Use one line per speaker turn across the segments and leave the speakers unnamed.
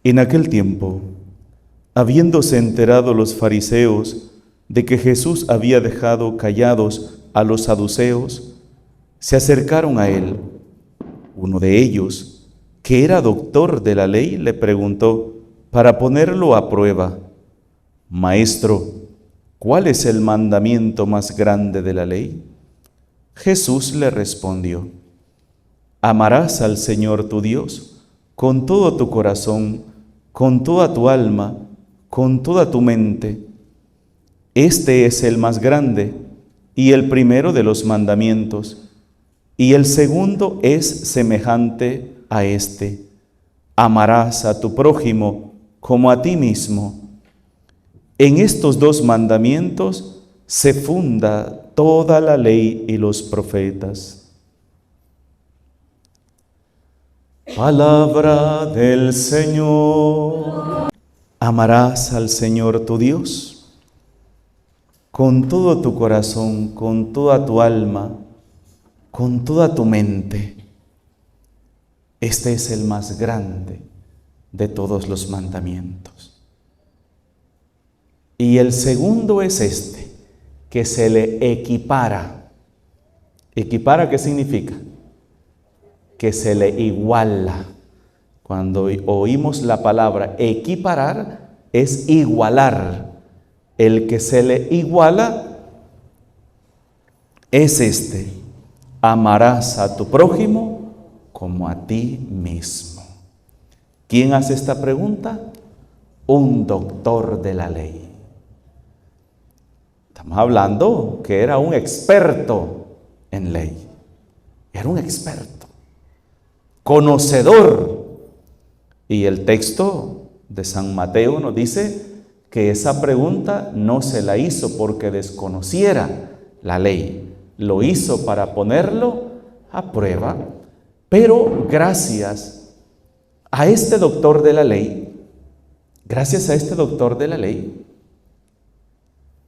En aquel tiempo, habiéndose enterado los fariseos de que Jesús había dejado callados a los saduceos, se acercaron a él. Uno de ellos, que era doctor de la ley, le preguntó para ponerlo a prueba: Maestro, ¿cuál es el mandamiento más grande de la ley? Jesús le respondió: Amarás al Señor tu Dios con todo tu corazón, con toda tu alma, con toda tu mente. Este es el más grande y el primero de los mandamientos. Y el segundo es semejante a este: amarás a tu prójimo como a ti mismo. En estos dos mandamientos se funda toda la ley y los profetas. Palabra del Señor. Amarás al Señor tu Dios con todo tu corazón, con toda tu alma, con toda tu mente. Este es el más grande de todos los mandamientos. Y el segundo es este, que se le equipara. ¿Equipara qué significa? Que se le iguala. Cuando oímos la palabra equiparar, es igualar. El que se le iguala es este: amarás a tu prójimo como a ti mismo. ¿Quién hace esta pregunta? Un doctor de la ley. Estamos hablando que era un experto en ley. Era un experto, conocedor. Y el texto de San Mateo nos dice que esa pregunta no se la hizo porque desconociera la ley. Lo hizo para ponerlo a prueba. Pero gracias a este doctor de la ley,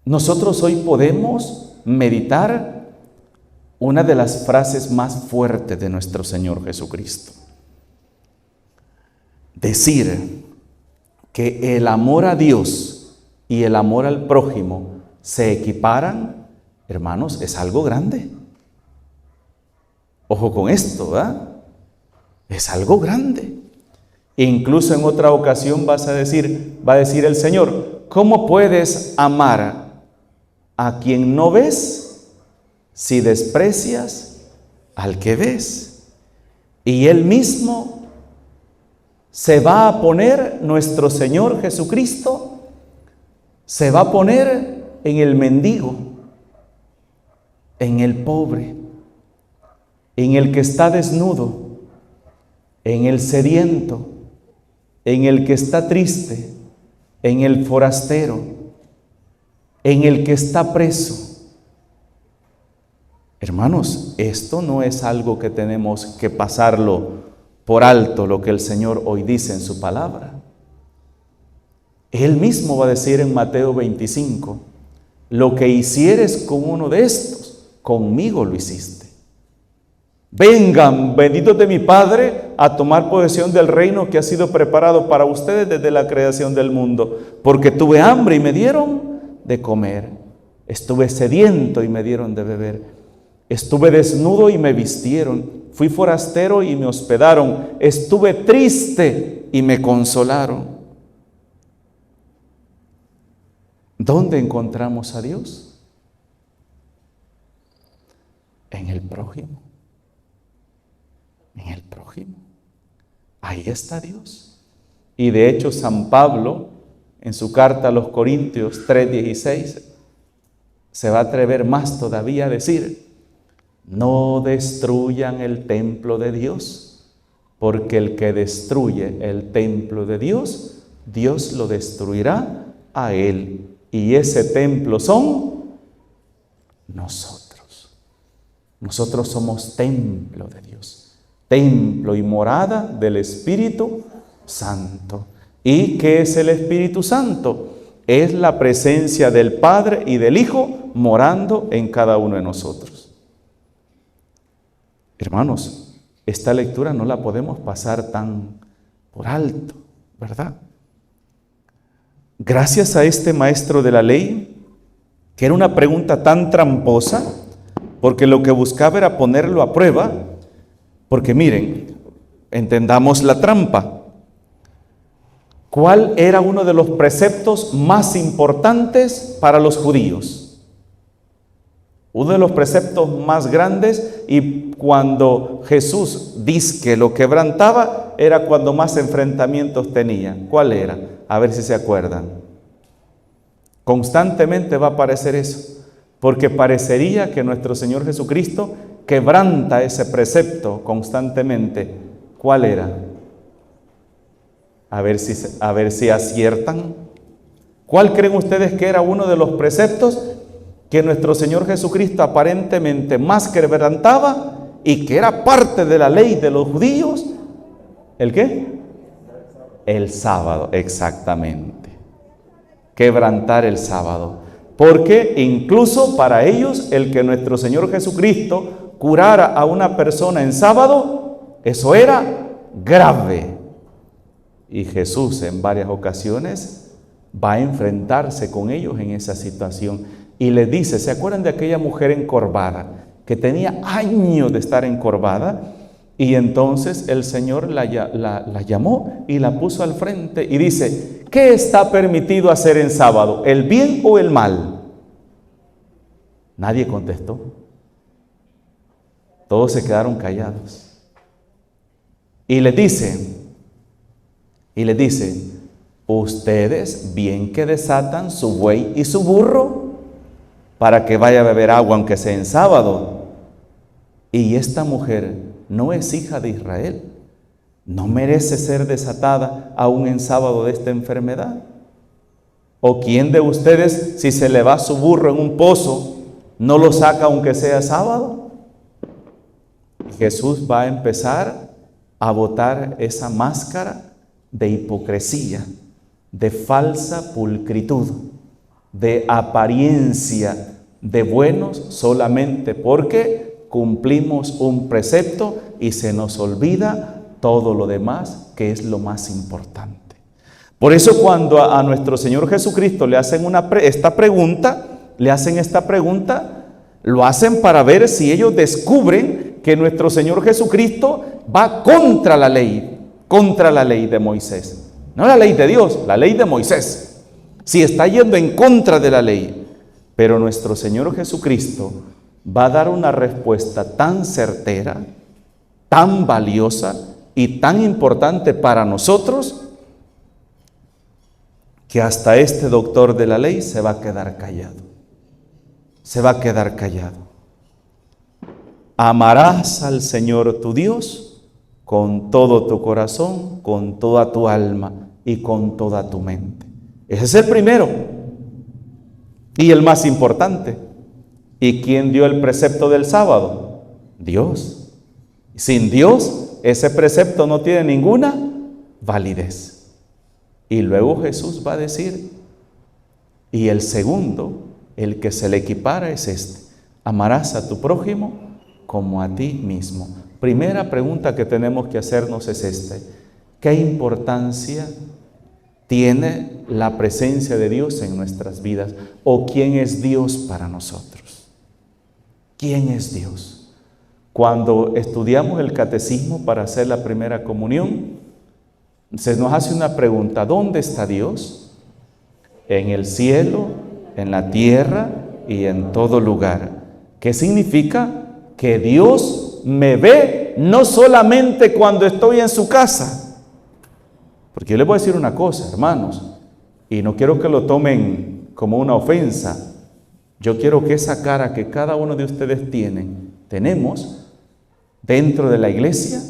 nosotros hoy podemos meditar una de las frases más fuertes de nuestro Señor Jesucristo. Decir que el amor a Dios y el amor al prójimo se equiparan, hermanos, es algo grande. Ojo con esto, ¿verdad? Es algo grande. Incluso en otra ocasión va a decir el Señor: ¿cómo puedes amar a quien no ves si desprecias al que ves? Y Él mismo se va a poner, nuestro Señor Jesucristo, se va a poner en el mendigo, en el pobre, en el que está desnudo, en el sediento, en el que está triste, en el forastero, en el que está preso. Hermanos, esto no es algo que tenemos que pasarlo por alto, lo que el Señor hoy dice en su palabra. Él mismo va a decir en Mateo 25: lo que hicieres con uno de estos, conmigo lo hiciste. Vengan, benditos de mi Padre, a tomar posesión del reino que ha sido preparado para ustedes desde la creación del mundo. Porque tuve hambre y me dieron de comer. Estuve sediento y me dieron de beber. Estuve desnudo y me vistieron. Fui forastero y me hospedaron. Estuve triste y me consolaron. ¿Dónde encontramos a Dios? En el prójimo. En el prójimo. Ahí está Dios. Y de hecho San Pablo, en su carta a los Corintios 3:16, se va a atrever más todavía a decir: no destruyan el templo de Dios, porque el que destruye el templo de Dios, Dios lo destruirá a él. Y ese templo son nosotros. Nosotros somos templo de Dios, templo y morada del Espíritu Santo. ¿Y qué es el Espíritu Santo? Es la presencia del Padre y del Hijo morando en cada uno de nosotros. Hermanos, esta lectura no la podemos pasar tan por alto. ¿verdad? Gracias a este maestro de la ley, que era una pregunta tan tramposa, porque lo que buscaba era ponerlo a prueba, porque miren, entendamos la trampa. ¿Cuál era uno de los preceptos más importantes para los judíos? Uno de los preceptos más grandes, y cuando Jesús dice que lo quebrantaba, era cuando más enfrentamientos tenía. ¿Cuál era? A ver si se acuerdan. Constantemente va a aparecer eso, porque parecería que nuestro Señor Jesucristo quebranta ese precepto constantemente. ¿Cuál era? A ver si aciertan. ¿Cuál creen ustedes que era uno de los preceptos que nuestro Señor Jesucristo aparentemente más quebrantaba y que era parte de la ley de los judíos? ¿El qué? El sábado, exactamente. Quebrantar el sábado. Porque incluso para ellos el que nuestro Señor Jesucristo curara a una persona en sábado, eso era grave. Y Jesús en varias ocasiones va a enfrentarse con ellos en esa situación. Y les dice, ¿se acuerdan de aquella mujer encorvada? Que tenía años de estar encorvada. Y entonces el Señor la llamó y la puso al frente y dice, ¿qué está permitido hacer en sábado? ¿El bien o el mal? Nadie contestó. Todos se quedaron callados. Y les dice, ustedes bien que desatan su buey y su burro para que vaya a beber agua aunque sea en sábado. Y esta mujer no es hija de Israel, no merece ser desatada aún en sábado de esta enfermedad. ¿O quién de ustedes, si se le va su burro en un pozo, no lo saca aunque sea sábado? Jesús va a empezar a botar esa máscara de hipocresía, de falsa pulcritud, de apariencia de buenos solamente porque cumplimos un precepto y se nos olvida todo lo demás, que es lo más importante. Por eso cuando a nuestro Señor Jesucristo le hacen esta pregunta, lo hacen para ver si ellos descubren que nuestro Señor Jesucristo va contra la ley de Moisés. No la ley de Dios, la ley de Moisés. Si está yendo en contra de la ley. Pero nuestro Señor Jesucristo va a dar una respuesta tan certera, tan valiosa y tan importante para nosotros, que hasta este doctor de la ley se va a quedar callado. Se va a quedar callado. Amarás al Señor tu Dios con todo tu corazón, con toda tu alma y con toda tu mente. Ese es el primero y el más importante. ¿Y quién dio el precepto del sábado? Dios. Sin Dios, ese precepto no tiene ninguna validez. Y luego Jesús va a decir, y el segundo, el que se le equipara es este: amarás a tu prójimo como a ti mismo. Primera pregunta que tenemos que hacernos es esta: ¿qué importancia tiene la presencia de Dios en nuestras vidas? ¿O quién es Dios para nosotros? ¿Quién es Dios? Cuando estudiamos el catecismo para hacer la primera comunión, se nos hace una pregunta: ¿dónde está Dios? En el cielo, en la tierra y en todo lugar. ¿Qué significa? Que Dios me ve no solamente cuando estoy en su casa. Porque yo les voy a decir una cosa, hermanos, y no quiero que lo tomen como una ofensa. Yo quiero que esa cara que cada uno de ustedes tenemos dentro de la iglesia,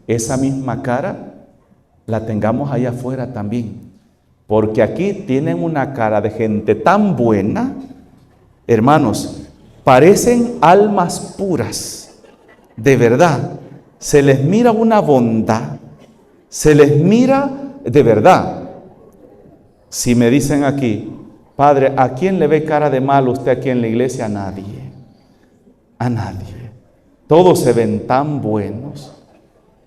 esa misma cara la tengamos allá afuera también. Porque aquí tienen una cara de gente tan buena, hermanos, parecen almas puras, de verdad. Se les mira una bondad, se les mira de verdad. Si me dicen aquí, Padre, ¿a quién le ve cara de mal usted aquí en la iglesia? A nadie. A nadie. Todos se ven tan buenos,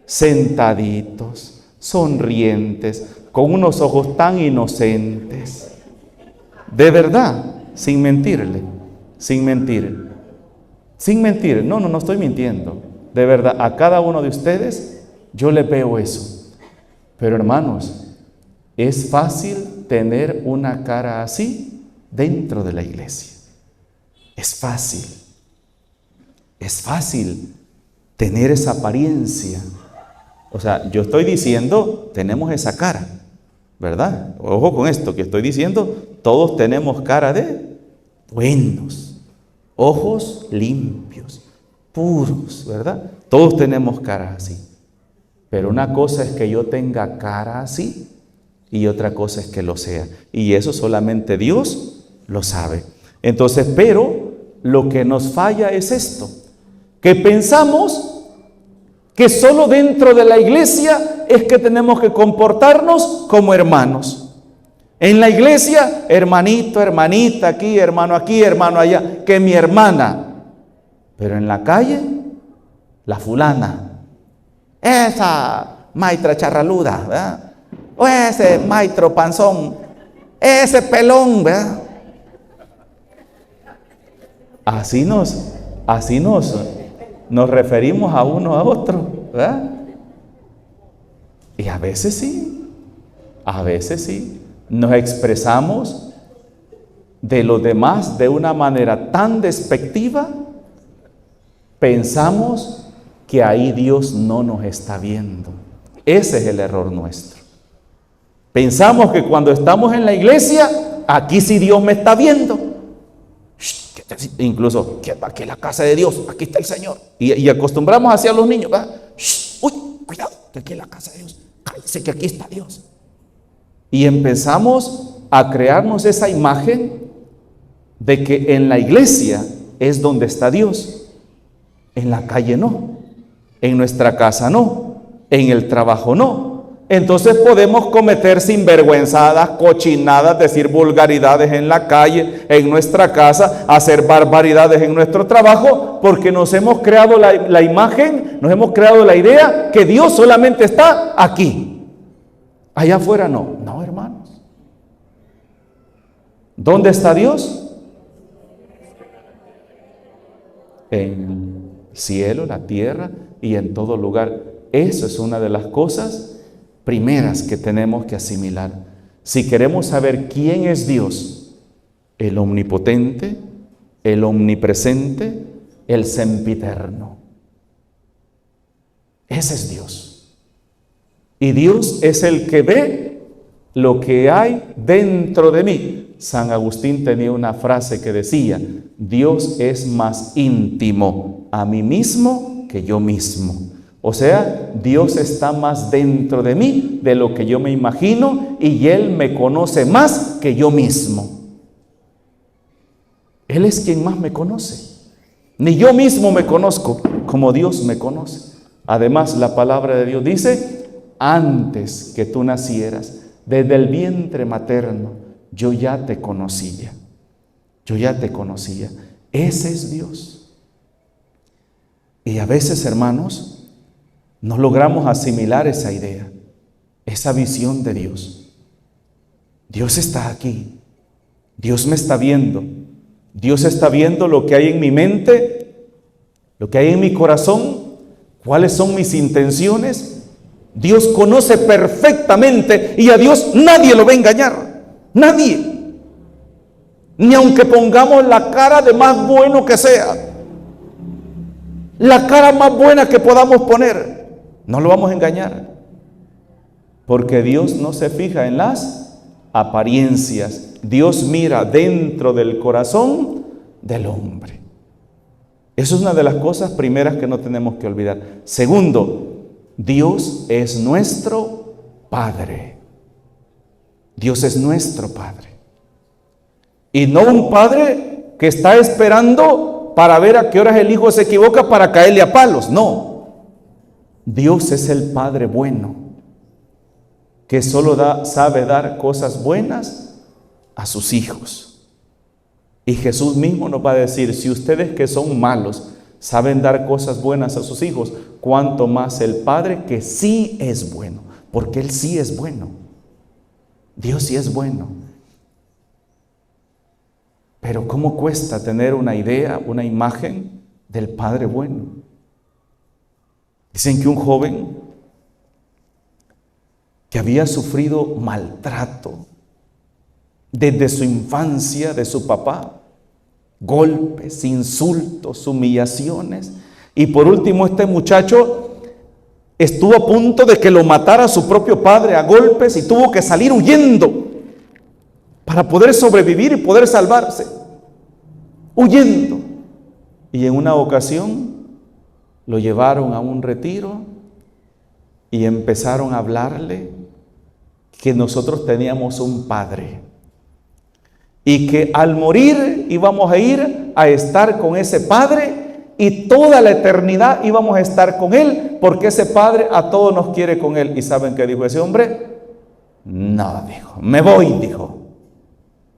sentaditos, sonrientes, con unos ojos tan inocentes. De verdad, sin mentirle, sin mentir. Sin mentir, no estoy mintiendo. De verdad, a cada uno de ustedes yo le veo eso. Pero hermanos, es fácil tener una cara así dentro de la iglesia. Es fácil. Es fácil tener esa apariencia. O sea, yo estoy diciendo, tenemos esa cara, ¿verdad? Ojo con esto que estoy diciendo, todos tenemos cara de buenos, ojos limpios, puros, ¿verdad? Todos tenemos cara así. Pero una cosa es que yo tenga cara así y otra cosa es que lo sea. Y eso solamente Dios lo sabe. Entonces, pero lo que nos falla es esto, que pensamos que solo dentro de la iglesia es que tenemos que comportarnos como hermanos. En la iglesia, hermanito, hermanita, aquí, hermano allá, que mi hermana. Pero en la calle, la fulana, esa maitra charraluda, ¿verdad? O ese maestro panzón, ese pelón, ¿verdad? Así nos referimos a uno a otro, ¿verdad? Y a veces sí, nos expresamos de los demás de una manera tan despectiva, pensamos que ahí Dios no nos está viendo. Ese es el error nuestro. Pensamos que cuando estamos en la iglesia, aquí sí Dios me está viendo. Incluso, aquí es la casa de Dios, aquí está el Señor. Y acostumbramos hacia los niños, ¿verdad? Uy, cuidado, que aquí es la casa de Dios. Cállese que aquí está Dios. Y empezamos a crearnos esa imagen de que en la iglesia es donde está Dios. En la calle no, en nuestra casa no, en el trabajo no. Entonces podemos cometer sinvergüenzadas, cochinadas, decir vulgaridades en la calle, en nuestra casa, hacer barbaridades en nuestro trabajo, porque nos hemos creado la imagen, nos hemos creado la idea que Dios solamente está aquí. Allá afuera no. No, hermanos. ¿Dónde está Dios? En el cielo, la tierra y en todo lugar. Eso es una de las cosas primeras que tenemos que asimilar. Si queremos saber quién es Dios, el omnipotente, el omnipresente, el sempiterno. Ese es Dios. Y Dios es el que ve lo que hay dentro de mí. San Agustín tenía una frase que decía: Dios es más íntimo a mí mismo que yo mismo. O sea, Dios está más dentro de mí de lo que yo me imagino y Él me conoce más que yo mismo. Él es quien más me conoce. Ni yo mismo me conozco como Dios me conoce. Además, la palabra de Dios dice: antes que tú nacieras, desde el vientre materno, yo ya te conocía. Yo ya te conocía. Ese es Dios. Y a veces, hermanos, no logramos asimilar esa idea, esa visión de Dios. Dios está aquí. Dios me está viendo. Dios está viendo lo que hay en mi mente, lo que hay en mi corazón, cuáles son mis intenciones. Dios conoce perfectamente y a Dios nadie lo va a engañar. Nadie. Ni aunque pongamos la cara de más bueno que sea, la cara más buena que podamos poner, no lo vamos a engañar, porque Dios no se fija en las apariencias. Dios mira dentro del corazón del hombre. Eso es una de las cosas primeras que no tenemos que olvidar. Segundo, Dios es nuestro Padre. Dios es nuestro Padre. Y no un Padre que está esperando para ver a qué horas el hijo se equivoca para caerle a palos. No. Dios es el Padre bueno, que solo sabe dar cosas buenas a sus hijos. Y Jesús mismo nos va a decir: si ustedes que son malos saben dar cosas buenas a sus hijos, cuánto más el Padre que sí es bueno, porque Él sí es bueno. Dios sí es bueno. Pero ¿cómo cuesta tener una idea, una imagen del Padre bueno? Dicen que un joven que había sufrido maltrato desde su infancia de su papá, golpes, insultos, humillaciones, y por último este muchacho estuvo a punto de que lo matara su propio padre a golpes y tuvo que salir huyendo para poder sobrevivir y poder salvarse, huyendo. Y en una ocasión lo llevaron a un retiro y empezaron a hablarle que nosotros teníamos un padre y que al morir íbamos a ir a estar con ese padre y toda la eternidad íbamos a estar con él, porque ese padre a todos nos quiere con él. ¿Y saben qué dijo ese hombre? No, dijo, me voy, dijo.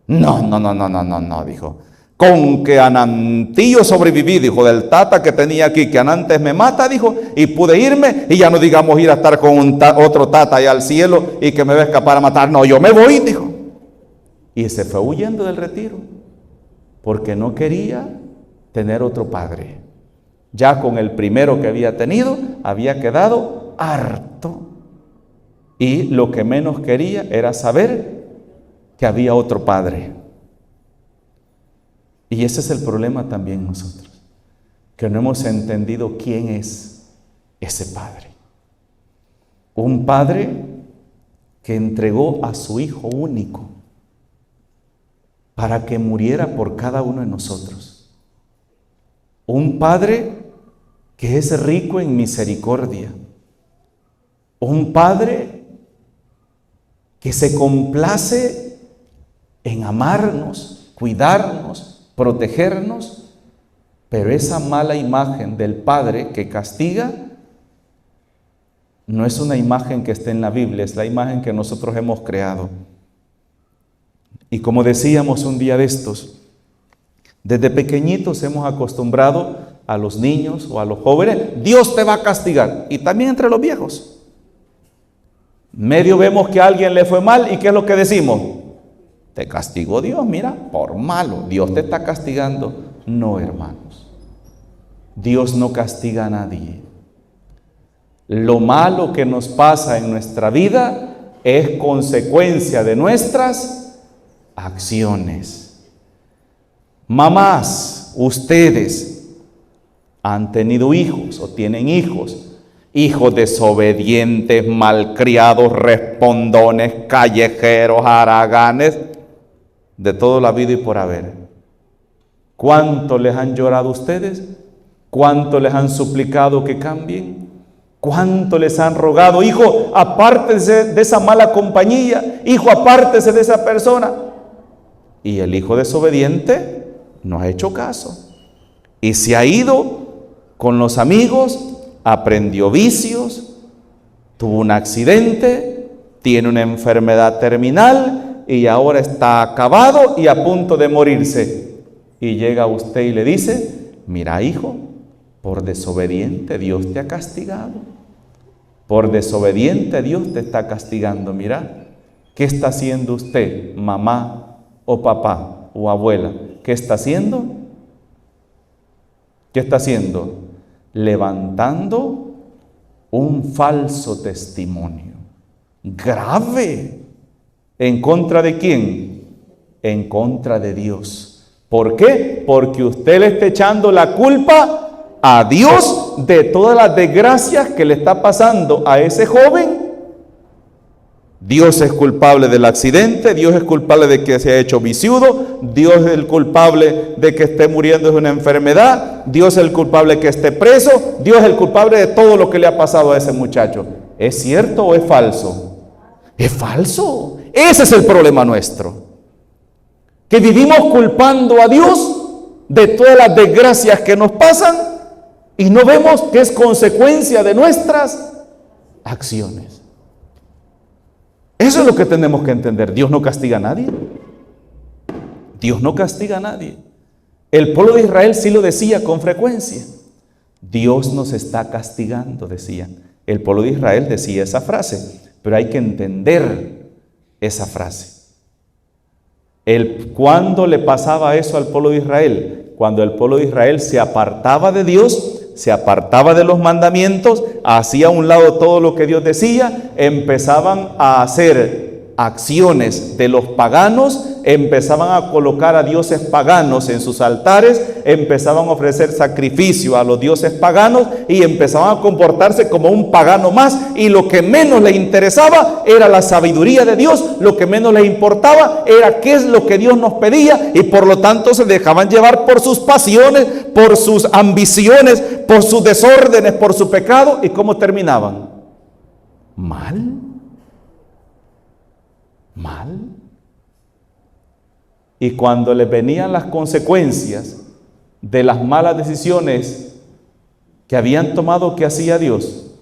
No, dijo. Con que anantillo sobreviví, dijo, del tata que tenía aquí, que antes me mata, dijo, y pude irme, y ya no digamos ir a estar con otro tata allá al cielo y que me va a escapar a matar. No, yo me voy, dijo. Y se fue huyendo del retiro, porque no quería tener otro padre. Ya con el primero que había tenido, había quedado harto. Y lo que menos quería era saber que había otro padre. Y ese es el problema también nosotros, que no hemos entendido quién es ese Padre. Un Padre que entregó a su Hijo único para que muriera por cada uno de nosotros. Un Padre que es rico en misericordia. Un Padre que se complace en amarnos, cuidarnos, protegernos, pero esa mala imagen del Padre que castiga no es una imagen que esté en la Biblia, es la imagen que nosotros hemos creado. Y como decíamos un día de estos, desde pequeñitos hemos acostumbrado a los niños o a los jóvenes, Dios te va a castigar, y también entre los viejos. Medio vemos que a alguien le fue mal, ¿y qué es lo que decimos? Te castigó Dios, mira, por malo. Dios te está castigando. No, hermanos. Dios no castiga a nadie. Lo malo que nos pasa en nuestra vida es consecuencia de nuestras acciones. Mamás, ustedes han tenido hijos o tienen hijos. Hijos desobedientes, malcriados, respondones, callejeros, haraganes, de toda la vida y por haber. ¿Cuánto les han llorado ustedes? ¿Cuánto les han suplicado que cambien? ¿Cuánto les han rogado? Hijo, apártese de esa mala compañía. Hijo, apártese de esa persona. Y el hijo desobediente no ha hecho caso. Y se ha ido con los amigos, aprendió vicios, tuvo un accidente, tiene una enfermedad terminal, y ahora está acabado y a punto de morirse. Y llega usted y le dice, mira hijo, por desobediente Dios te ha castigado. Por desobediente Dios te está castigando. Mira, ¿qué está haciendo usted, mamá o papá o abuela? ¿Qué está haciendo? ¿Qué está haciendo? Levantando un falso testimonio. Grave. ¿En contra de quién? En contra de Dios. ¿Por qué? Porque usted le está echando la culpa a Dios de todas las desgracias que le está pasando a ese joven. Dios es culpable del accidente, Dios es culpable de que se haya hecho viciudo, Dios es el culpable de que esté muriendo de una enfermedad, Dios es el culpable de que esté preso, Dios es el culpable de todo lo que le ha pasado a ese muchacho. ¿Es cierto o es falso? Es falso. Ese es el problema nuestro, que vivimos culpando a Dios de todas las desgracias que nos pasan y no vemos que es consecuencia de nuestras acciones. Eso es lo que tenemos que entender. Dios no castiga a nadie. Dios no castiga a nadie. El pueblo de Israel sí lo decía con frecuencia. Dios nos está castigando, decían. El pueblo de Israel decía esa frase, pero hay que entender esa frase. ¿Cuándo le pasaba eso al pueblo de Israel? Cuando el pueblo de Israel se apartaba de Dios, se apartaba de los mandamientos, hacía a un lado todo lo que Dios decía, empezaban a hacer acciones de los paganos, empezaban a colocar a dioses paganos en sus altares, empezaban a ofrecer sacrificio a los dioses paganos y empezaban a comportarse como un pagano más, y lo que menos le interesaba era la sabiduría de Dios, lo que menos le importaba era qué es lo que Dios nos pedía, y por lo tanto se dejaban llevar por sus pasiones, por sus ambiciones, por sus desórdenes, por su pecado. ¿Y cómo terminaban? Mal. Y cuando les venían las consecuencias de las malas decisiones que habían tomado, ¿qué hacía Dios?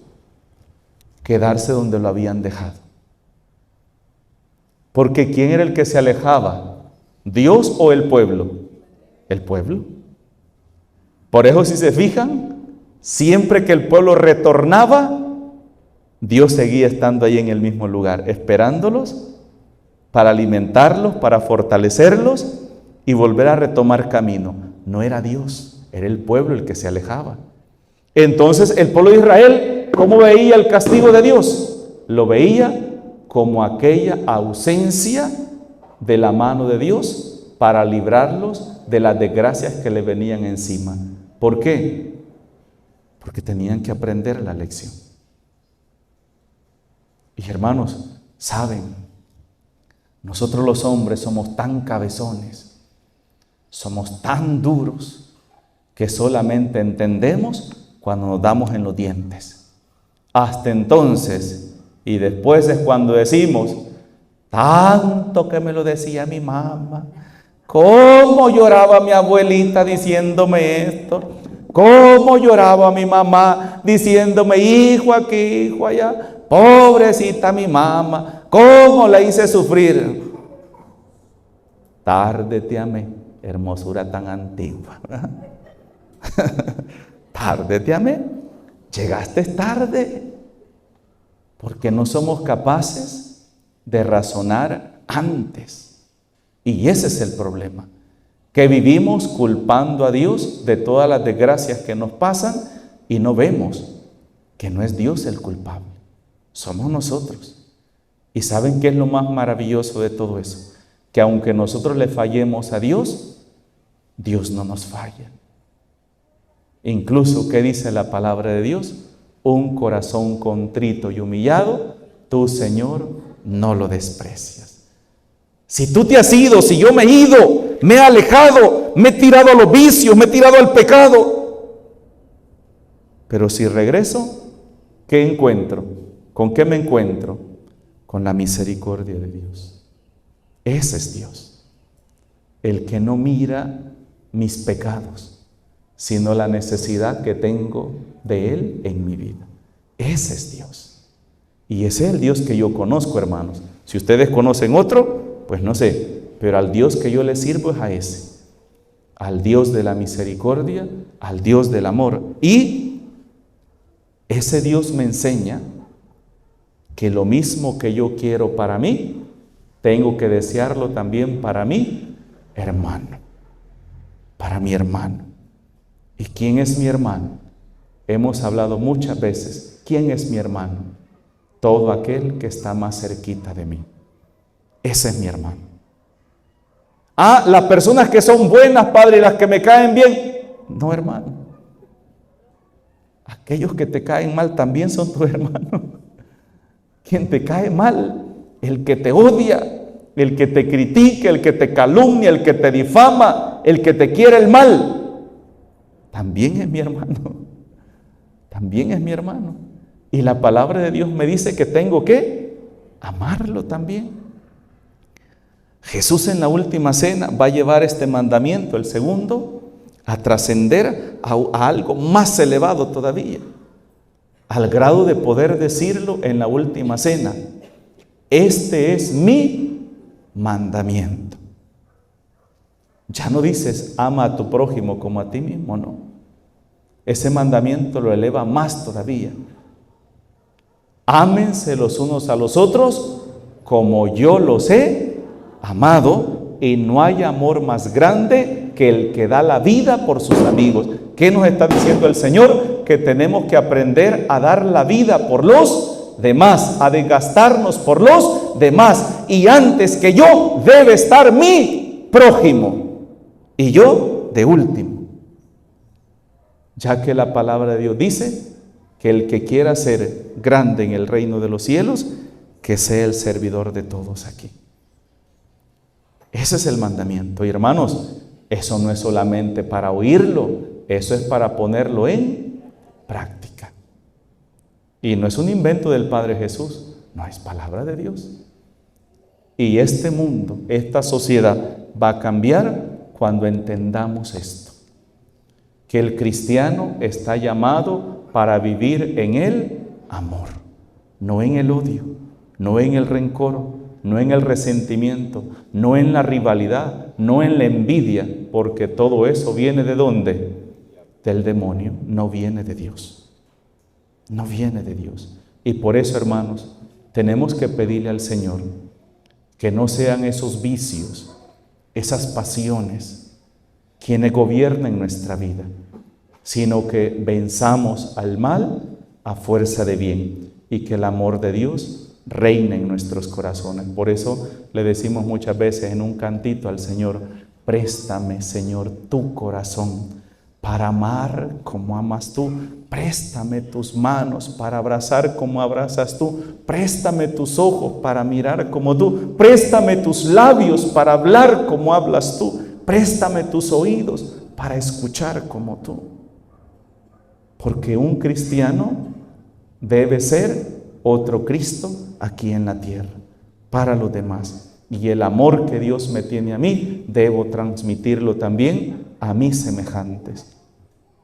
Quedarse donde lo habían dejado. Porque ¿quién era el que se alejaba? ¿Dios o el pueblo? El pueblo. Por eso, si se fijan, siempre que el pueblo retornaba, Dios seguía estando ahí en el mismo lugar, esperándolos para alimentarlos, para fortalecerlos y volver a retomar camino. No era Dios, era el pueblo el que se alejaba. Entonces el pueblo de Israel, ¿cómo veía el castigo de Dios? Lo veía como aquella ausencia de la mano de Dios para librarlos de las desgracias que le venían encima. ¿Por qué? Porque tenían que aprender la lección. Y hermanos, saben, nosotros los hombres somos tan cabezones, somos tan duros, que solamente entendemos cuando nos damos en los dientes. Hasta entonces, y después es cuando decimos, tanto que me lo decía mi mamá, cómo lloraba mi abuelita diciéndome esto, cómo lloraba mi mamá diciéndome, hijo aquí, hijo allá, pobrecita mi mamá, cómo la hice sufrir. Tarde te amé, hermosura tan antigua. Tarde te amé, llegaste tarde, porque no somos capaces de razonar antes. Y ese es el problema, que vivimos culpando a Dios de todas las desgracias que nos pasan y no vemos que no es Dios el culpable, somos nosotros. ¿Y saben qué es lo más maravilloso de todo eso? Que aunque nosotros le fallemos a Dios, Dios no nos falla. Incluso, ¿qué dice la palabra de Dios? Un corazón contrito y humillado, tú, Señor, no lo desprecias. Si tú te has ido, si yo me he ido, me he alejado, me he tirado a los vicios, me he tirado al pecado, pero si regreso, ¿qué encuentro? ¿Con qué me encuentro? Con la misericordia de Dios. Ese es Dios, el que no mira mis pecados, sino la necesidad que tengo de Él en mi vida. Ese es Dios. Y ese es el Dios que yo conozco, hermanos. Si ustedes conocen otro, pues no sé, pero al Dios que yo le sirvo es a ese, al Dios de la misericordia, al Dios del amor. Y ese Dios me enseña que lo mismo que yo quiero para mí, tengo que desearlo también para mi hermano, para mi hermano. ¿Y quién es mi hermano? Hemos hablado muchas veces, ¿quién es mi hermano? Todo aquel que está más cerquita de mí. Ese es mi hermano. Las personas que son buenas, Padre, y las que me caen bien. No, hermano. Aquellos que te caen mal también son tus hermanos. Quien te cae mal, el que te odia, el que te critica, el que te calumnia, el que te difama, el que te quiere el mal, también es mi hermano. También es mi hermano. Y la palabra de Dios me dice que tengo que amarlo también. Jesús en la última cena va a llevar este mandamiento, el segundo, a trascender a algo más elevado todavía, al grado de poder decirlo en la última cena. Este es mi mandamiento. Ya no dices ama a tu prójimo como a ti mismo, no. Ese mandamiento lo eleva más todavía. Ámense los unos a los otros como yo los he amado, y no hay amor más grande que el que da la vida por sus amigos. ¿Qué nos está diciendo el Señor? Que tenemos que aprender a dar la vida por los demás, a desgastarnos por los demás. Y antes que yo debe estar mi prójimo, y yo de último. Ya que la palabra de Dios dice que el que quiera ser grande en el reino de los cielos, que sea el servidor de todos aquí. Ese es el mandamiento. Y hermanos, eso no es solamente para oírlo, eso es para ponerlo en práctica. Y no es un invento del Padre Jesús, no, es palabra de Dios. Y este mundo, esta sociedad va a cambiar cuando entendamos esto, que el cristiano está llamado para vivir en el amor, no en el odio, no en el rencor, no en el resentimiento, no en la rivalidad, no en la envidia, porque todo eso viene ¿de dónde? Del demonio, no viene de Dios. No viene de Dios. Y por eso, hermanos, tenemos que pedirle al Señor que no sean esos vicios, esas pasiones, quienes gobiernen nuestra vida, sino que venzamos al mal a fuerza de bien y que el amor de Dios reine en nuestros corazones. Por eso le decimos muchas veces en un cantito al Señor: préstame, Señor, tu corazón para amar como amas tú. Préstame tus manos para abrazar como abrazas tú. Préstame tus ojos para mirar como tú. Préstame tus labios para hablar como hablas tú. Préstame tus oídos para escuchar como tú. Porque un cristiano debe ser otro Cristo aquí en la tierra, para los demás. Y el amor que Dios me tiene a mí, debo transmitirlo también a mis semejantes.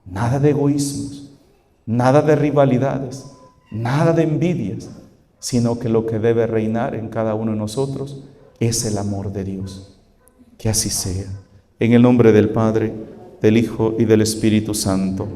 Nada de egoísmos, nada de rivalidades, nada de envidias, sino que lo que debe reinar en cada uno de nosotros es el amor de Dios. Que así sea. En el nombre del Padre, del Hijo y del Espíritu Santo.